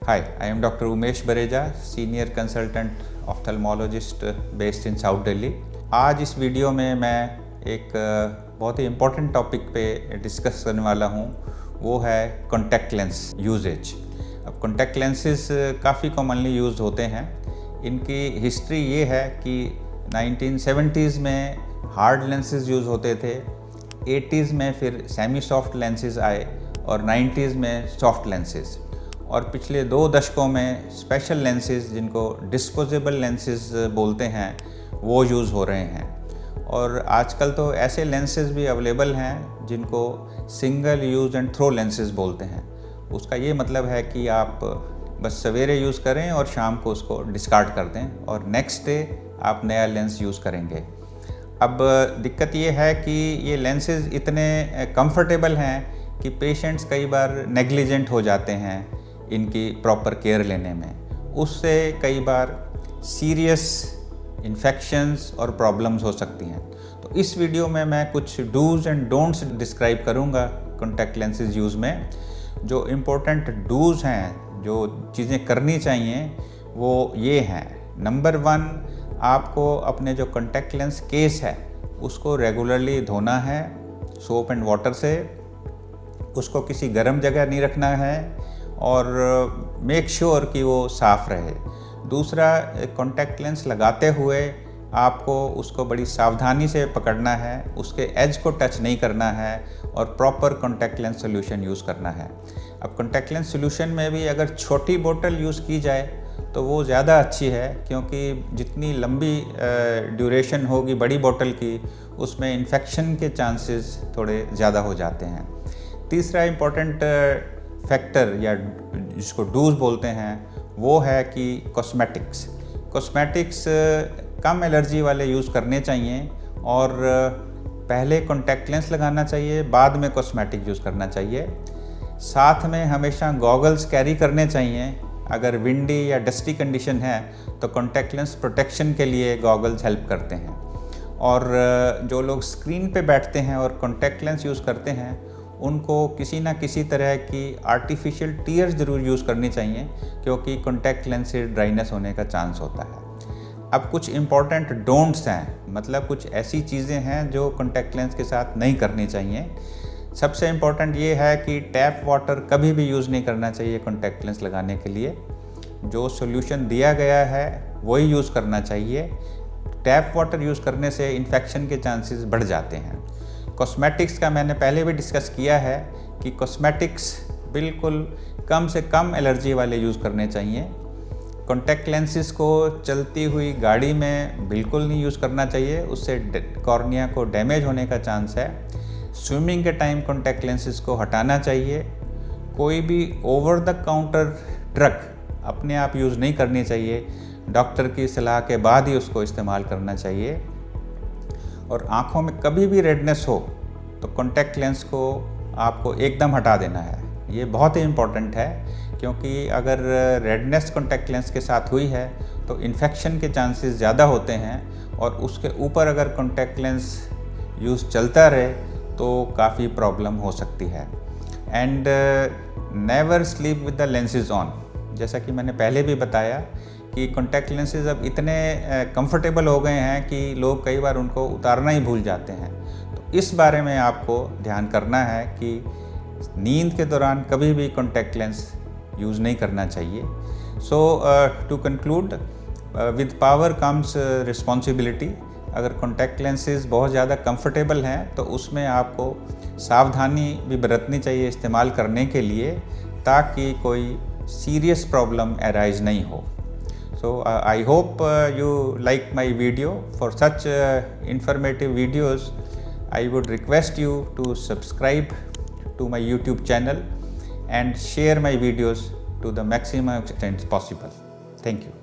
Hi, I am Dr. Umesh Bareja, Senior Consultant Ophthalmologist based in South Delhi. आज इस video में मैं एक बहुत ही इम्पोर्टेंट टॉपिक पे डिस्कस करने वाला हूँ, वो है कॉन्टैक्ट लेंस यूजेज। अब कॉन्टैक्ट लेंसेज काफ़ी कॉमनली यूज होते हैं। इनकी हिस्ट्री ये है कि 1970s में हार्ड लेंसेज यूज़ होते थे, 80s में फिर सेमी सॉफ्ट लेंसेज आए और 90s में सॉफ्ट लेंसेज, और पिछले 2 दशकों में स्पेशल लेंसेज जिनको डिस्पोजेबल लेंसेज बोलते हैं वो यूज़ हो रहे हैं। और आजकल तो ऐसे लेंसेज भी अवेलेबल हैं जिनको single use and throw lenses बोलते हैं। उसका ये मतलब है कि आप बस सवेरे यूज़ करें और शाम को उसको डिस्कार्ड कर दें और नेक्स्ट डे आप नया लेंस यूज़ करेंगे। अब दिक्कत ये है कि ये लेंसेज इतने कंफर्टेबल हैं कि पेशेंट्स कई बार नेग्लिजेंट हो जाते हैं इनकी प्रॉपर केयर लेने में। उससे कई बार सीरियस इन्फेक्शंस और प्रॉब्लम्स हो सकती हैं। तो इस वीडियो में मैं कुछ डूज़ एंड डोंट्स डिस्क्राइब करूंगा कॉन्टैक्ट लेंसेज यूज़ में। जो इम्पोर्टेंट डूज़ हैं, जो चीज़ें करनी चाहिए वो ये हैं। नंबर 1, आपको अपने जो कॉन्टैक्ट लेंस केस है उसको रेगुलरली धोना है सोप एंड वाटर से। उसको किसी गर्म जगह नहीं रखना है और मेक श्योर कि वो साफ़ रहे। दूसरा, कॉन्टैक्ट लेंस लगाते हुए आपको उसको बड़ी सावधानी से पकड़ना है, उसके एज को टच नहीं करना है और proper contact lens solution use करना है। अब कॉन्टैक्ट लेंस सोल्यूशन में भी अगर छोटी बोतल यूज़ की जाए तो वो ज़्यादा अच्छी है, क्योंकि जितनी लंबी ड्यूरेशन होगी बड़ी बोतल की, उसमें इन्फेक्शन के चांसेस थोड़े ज़्यादा हो जाते हैं। तीसरा इम्पोर्टेंट फैक्टर या जिसको डूज बोलते हैं वो है कि कॉस्मेटिक्स कम एलर्जी वाले यूज़ करने चाहिए और पहले कॉन्टैक्ट लेंस लगाना चाहिए, बाद में कॉस्मेटिक यूज़ करना चाहिए। साथ में हमेशा गॉगल्स कैरी करने चाहिए। अगर विंडी या डस्टी कंडीशन है तो कॉन्टैक्ट लेंस प्रोटेक्शन के लिए गॉगल्स हेल्प करते हैं। और जो लोग स्क्रीन पे बैठते हैं और कॉन्टैक्ट लेंस यूज़ करते हैं उनको किसी ना किसी तरह की आर्टिफिशियल टीयर्स ज़रूर यूज़ करनी चाहिए, क्योंकि कॉन्टैक्ट लेंस से ड्राइनेस होने का चांस होता है। अब कुछ इम्पॉर्टेंट डोंट्स हैं, मतलब कुछ ऐसी चीज़ें हैं जो कॉन्टैक्ट लेंस के साथ नहीं करनी चाहिए। सबसे इम्पॉर्टेंट ये है कि टैप वाटर कभी भी यूज़ नहीं करना चाहिए कॉन्टैक्ट लेंस लगाने के लिए। जो सोल्यूशन दिया गया है वही यूज़ करना चाहिए। टैप वाटर यूज़ करने से इन्फेक्शन के चांसेस बढ़ जाते हैं। कॉस्मेटिक्स का मैंने पहले भी डिस्कस किया है कि कॉस्मेटिक्स बिल्कुल कम से कम एलर्जी वाले यूज़ करने चाहिए। कॉन्टैक्ट लेंसेज को चलती हुई गाड़ी में बिल्कुल नहीं यूज़ करना चाहिए, उससे कॉर्निया को डैमेज होने का चांस है। स्विमिंग के टाइम कॉन्टैक्ट लेंसेज को हटाना चाहिए। कोई भी ओवर द काउंटर ड्रग अपने आप यूज़ नहीं करनी चाहिए, डॉक्टर की सलाह के बाद ही उसको इस्तेमाल करना चाहिए। और आँखों में कभी भी रेडनेस हो तो कॉन्टैक्ट लेंस को आपको एकदम हटा देना है। ये बहुत ही इम्पॉर्टेंट है, क्योंकि अगर रेडनेस कॉन्टैक्ट लेंस के साथ हुई है तो इन्फेक्शन के चांसेस ज़्यादा होते हैं, और उसके ऊपर अगर कॉन्टैक्ट लेंस यूज़ चलता रहे तो काफ़ी प्रॉब्लम हो सकती है। And never sleep with the lenses on. जैसा कि मैंने पहले भी बताया कि कॉन्टैक्ट लेंसेज अब इतने कंफर्टेबल हो गए हैं कि लोग कई बार उनको उतारना ही भूल जाते हैं। तो इस बारे में आपको ध्यान करना है कि नींद के दौरान कभी भी कॉन्टैक्ट लेंस यूज़ नहीं करना चाहिए। So to conclude, with power comes responsibility. अगर कॉन्टैक्ट लेंसेज बहुत ज़्यादा कंफर्टेबल हैं तो उसमें आपको सावधानी भी बरतनी चाहिए इस्तेमाल करने के लिए, ताकि कोई सीरियस प्रॉब्लम अराइज नहीं हो। So I hope you like my video. For such informative videos, I would request you to subscribe to my YouTube channel and share my videos to the maximum extent possible. Thank you.